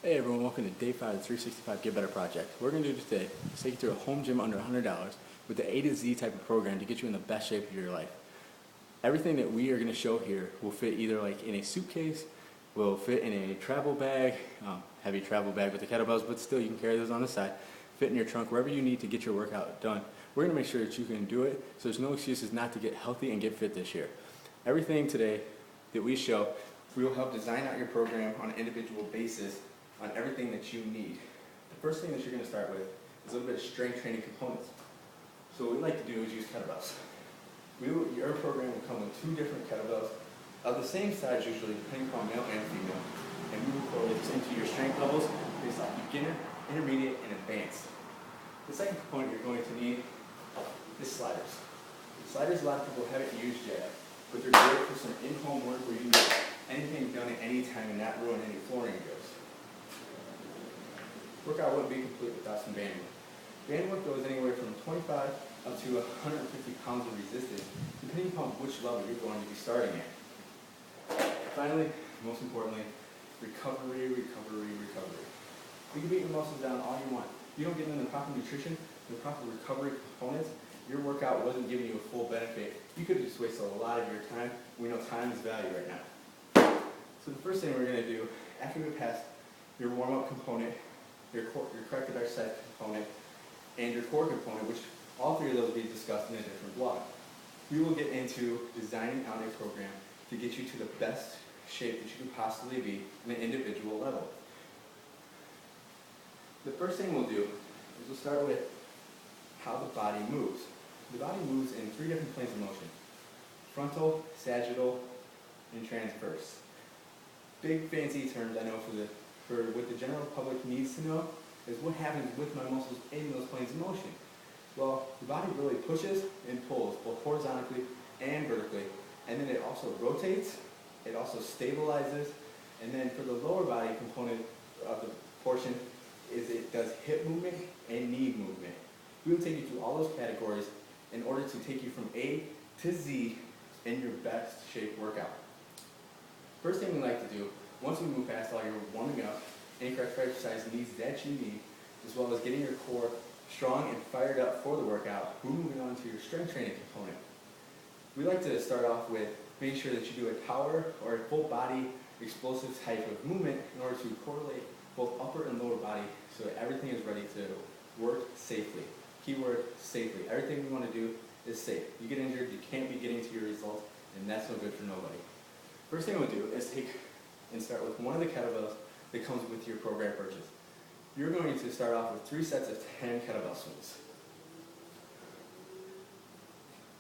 Hey everyone, welcome to day 5 of the 365 Get Better project. What we're going to do today is take you through a home gym under $100 with the A to Z type of program to get you in the best shape of your life. Everything that we are going to show here will fit either like in a suitcase, will fit in a travel bag, heavy travel bag with the kettlebells, but still you can carry those on the side, fit in your trunk, wherever you need to get your workout done. We're going to make sure that you can do it so there's no excuses not to get healthy and get fit this year. Everything today that we show, we will help design out your program on an individual basis on everything that you need. The first thing that you're going to start with is a little bit of strength training components. So what we like to do is use kettlebells. Your program will come with 2 different kettlebells of the same size usually, depending upon male and female. And we will correlate this into your strength levels based on beginner, intermediate, and advanced. The second component you're going to need is sliders. Sliders a lot of people haven't used yet, but they're great for some in-home work where you can get anything done at any time and not ruin any flooring goes. Workout wouldn't be complete without some bandwidth. Bandwidth goes anywhere from 25 up to 150 pounds of resistance, depending upon which level you're going to be starting at. Finally, most importantly, recovery. You can beat your muscles down all you want. If you don't get in the proper nutrition, the proper recovery components, your workout wasn't giving you a full benefit. You could have just wasted a lot of your time. We know time is value right now. So the first thing we're going to do, after we pass your warm-up component, your corrected exercise component, and your core component, which all 3 of those will be discussed in a different blog. We will get into designing out a program to get you to the best shape that you can possibly be on an individual level. The first thing we'll do is we'll start with how the body moves. The body moves in 3 different planes of motion: frontal, sagittal, and transverse. Big fancy terms I know for what the general public needs to know is what happens with my muscles in those planes of motion. Well, the body really pushes and pulls both horizontally and vertically, and then it also rotates, it also stabilizes, and then for the lower body component of the portion is it does hip movement and knee movement. We will take you through all those categories in order to take you from A to Z in your best shape workout. First thing we like to do, once we move past all your warming up and correct exercise needs that you need, as well as getting your core strong and fired up for the workout, we're moving on to your strength training component. We like to start off with making sure that you do a power or a full body explosive type of movement in order to correlate both upper and lower body so that everything is ready to work safely. Keyword, safely. Everything we want to do is safe. You get injured, you can't be getting to your results, and that's no good for nobody. First thing we'll do is take and start with one of the kettlebells that comes with your program purchase. You're going to start off with 3 sets of 10 kettlebell swings.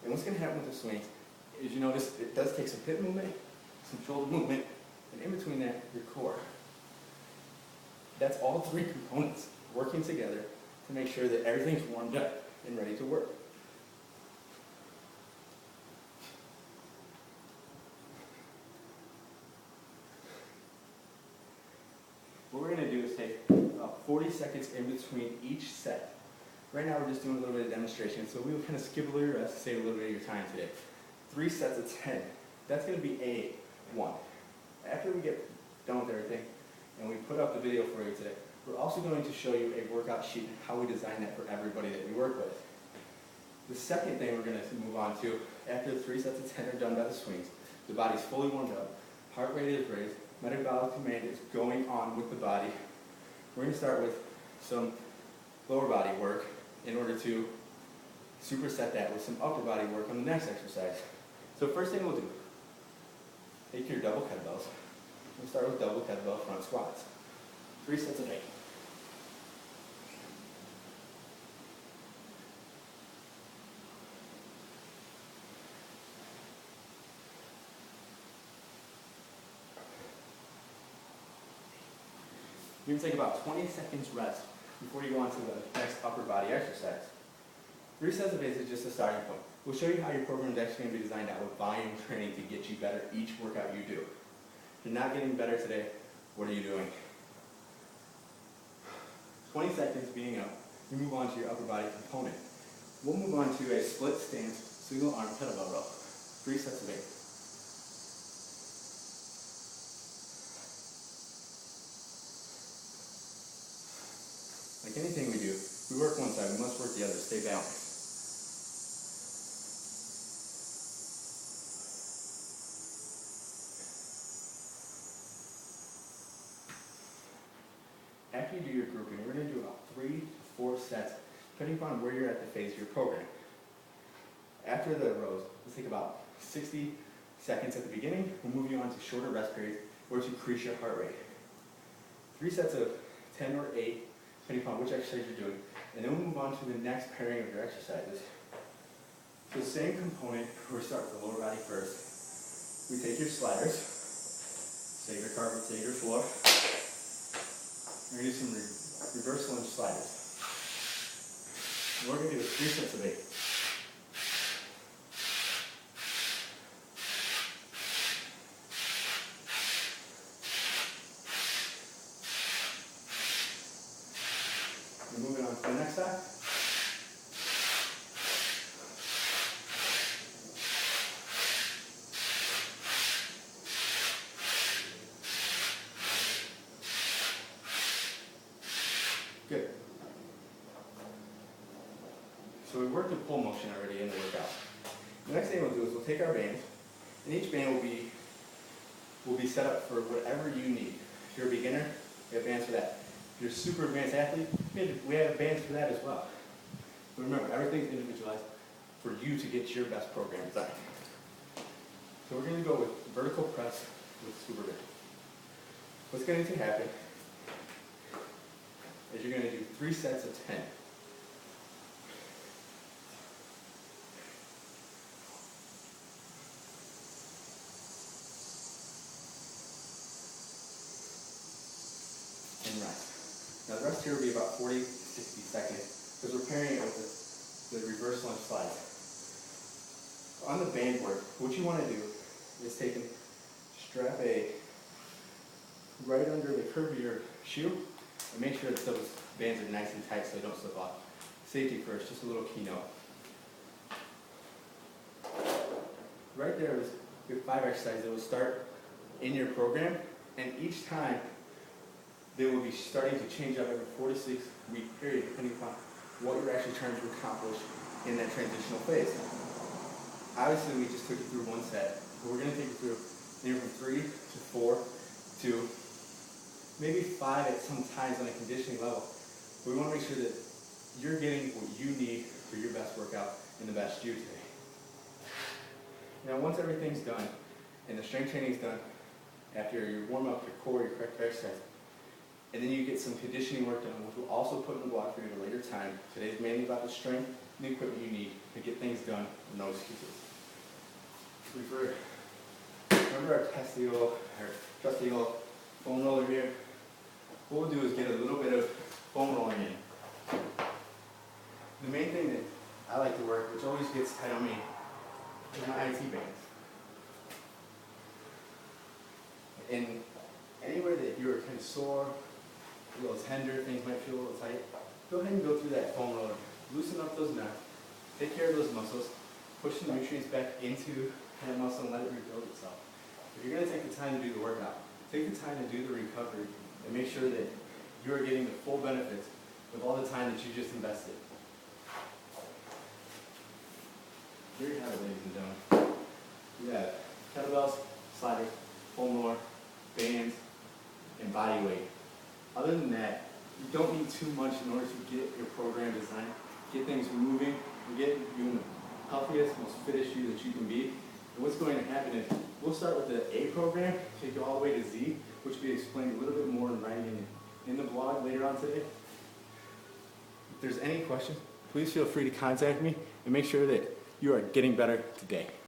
And what's going to happen with the swings is you notice it does take some hip movement, some shoulder movement, and in between that, your core. That's all 3 components working together to make sure that everything's warmed up and ready to work. What we're going to do is take about 40 seconds in between each set. Right now we're just doing a little bit of demonstration, so we will kind of skip a little rest to save a little bit of your time today. 3 sets of 10. That's going to be A1. After we get done with everything and we put up the video for you today, we're also going to show you a workout sheet, how we design that for everybody that we work with. The second thing we're going to move on to, after the 3 sets of 10 are done by the swings, the body's fully warmed up, heart rate is raised, metabolic command is going on with the body. We're going to start with some lower body work in order to superset that with some upper body work on the next exercise. So first thing we'll do, take your double kettlebells. We'll start with double kettlebell front squats. 3 sets of 8. You're going to take about 20 seconds rest before you go on to the next upper body exercise. 3 sets of 8 is just a starting point. We'll show you how your program is actually going to be designed out with volume training to get you better each workout you do. If you're not getting better today, what are you doing? 20 seconds being up, you move on to your upper body component. We'll move on to a split stance single arm kettlebell row. 3 sets of 8. Like anything we do, we work one side, we must work the other, stay balanced. After you do your grouping, we're going to do about 3 to 4 sets, depending upon where you're at the phase of your program. After the rows, let's take about 60 seconds at the beginning. We'll move you on to shorter rest periods or to increase your heart rate. 3 sets of 10 or 8, depending upon which exercise you're doing. And then we'll move on to the next pairing of your exercises. So same component, we'll start with the lower body first. We take your sliders, take your carpet, take your floor. We're going to do some reverse lunge sliders. And we're going to do 3 sets of 8. We're moving on to the next side. Good. So we worked the pull motion already in the workout. The next thing we'll do is we'll take our bands, and each band will be set up for whatever you need. If you're a beginner, we have bands for that. If you're a super advanced athlete, we have bands for that as well. But remember, everything's individualized for you to get your best program designed. So we're going to go with vertical press with scuba band. What's going to happen is you're going to do 3 sets of 10. And rest. Now the rest here will be about 40 to 60 seconds because we're pairing it with the reverse lunge slides. On the band work, what you want to do is strap a right under the curve of your shoe and make sure that those bands are nice and tight so they don't slip off. Safety first, just a little keynote. Right there is your 5 exercises that will start in your program, and each time they will be starting to change up every 4 to 6 week period depending upon what you're actually trying to accomplish in that transitional phase. Obviously we just took you through one set, but we're going to take you through anywhere from 3 to 4 to maybe 5 at some times on a conditioning level. But we want to make sure that you're getting what you need for your best workout and the best you today. Now once everything's done and the strength training is done, after your warm up, your core, your corrective exercise, and then you get some conditioning work done, which we'll also put in the blog for you at a later time. Today's mainly about the strength and the equipment you need to get things done with no excuses. Remember our trusty old foam roller here? What we'll do is get a little bit of foam rolling in. The main thing that I like to work, which always gets tight on me, is my IT bands. And anywhere that you're kind of sore, a little tender, things might feel a little tight, go ahead and go through that foam roller. Loosen up those nuts, take care of those muscles, push the nutrients back into that muscle and let it rebuild itself. If you're going to take the time to do the workout, take the time to do the recovery and make sure that you are getting the full benefits of all the time that you just invested. There you have it, ladies and gentlemen. You have kettlebells, sliders, foam roller, bands, and body weight. Other than that, you don't need too much in order to get your program designed, get things moving, and get you in the healthiest, most fittest you that you can be. And what's going to happen is we'll start with the A program, take you all the way to Z, which will be explained a little bit more in writing in the blog later on today. If there's any questions, please feel free to contact me and make sure that you are getting better today.